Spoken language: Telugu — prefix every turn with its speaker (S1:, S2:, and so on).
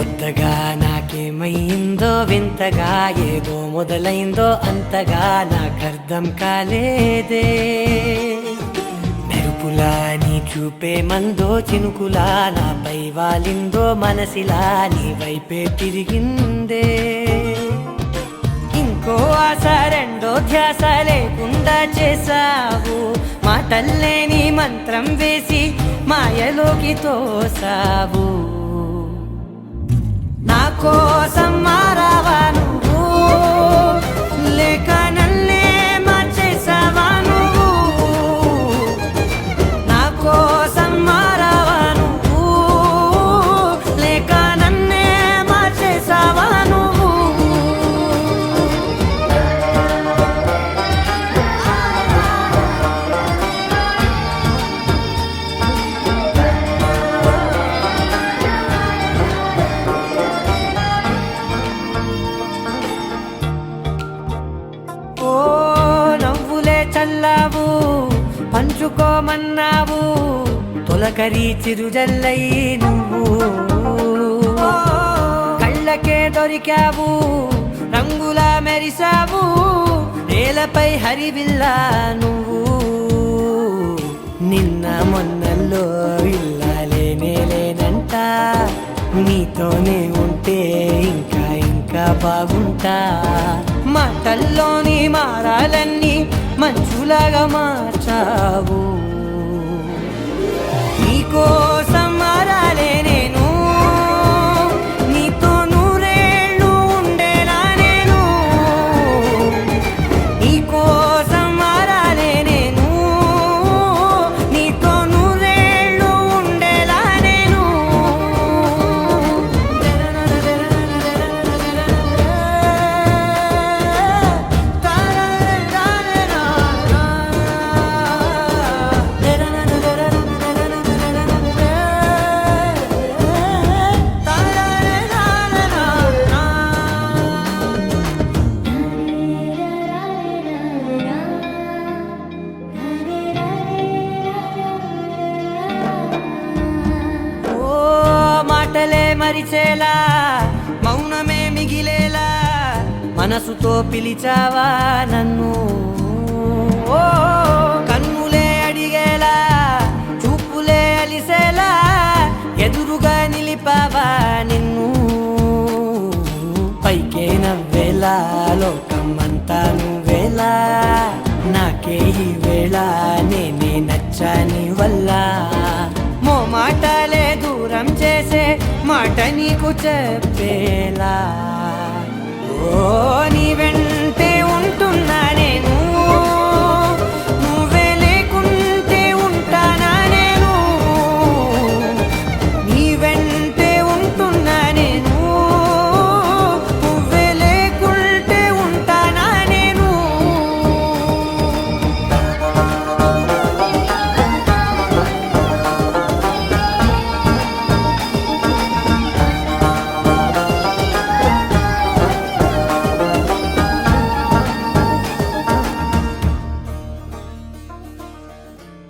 S1: కొత్తగా నాకేమైందో వింతగా ఏదో మొదలైందో అంతగా నాకర్థం కాలేదే మెరుపులా నీ చూపే మందో చినుకులా నాపై వాలిందో మనసిలా నీ వైపే తిరిగిందే ఇంకో ఆశ రెండో ధ్యాస లేకుండా చేసావు మాటల్లే నీ మంత్రం వేసి మాయలోకి తోసావు నా కోసం మారావా నువ్వు లేక నన్నే మార్చేసావా నువ్వు నా కోసం మారావా నువ్వు లేక నన్నే మార్చేసావా నువ్వు ఓ నవ్వులే చల్లావు పంచుకోమన్నావు తొలకరి చిరుజల్లై నువ్వు కళ్ళకే దొరికావు రంగులా మెరిసావు నేలపై హరివిల్లా నువ్వు నిన్న మొన్నల్లో ఇల్లాలేనే లేనంట నీతోనే ఉంటే ఇంకా ఇంకా బాగుంటా మాటల్లోని మారాలన్నీ మంచులాగా మార్చావు నీకోసం మారాలే నేను నీతో నూరేళ్ళు ఉండేలా నేను నీకోసం మారాలే నేను నీతో నూరేళ్ళు ఉండేలా నేను మాటలే మరిచేలా మౌనమే మిగిలేలా మనసుతో పిలిచావా నన్ను ఓ కన్నులే అడిగేలా చూపులే అలిసేలా ఎదురుగా నిలిపావా నిన్ను పైకే నవ్వేలా లోకమంతా నువ్వేలా నాకే ఈ వేళ నేనే నచ్చాని వల్ల మాటలే దూరం చేసే మాట నీకు చెప్పేలా ఓ నీ వెంటే ఉంటున్నా నేను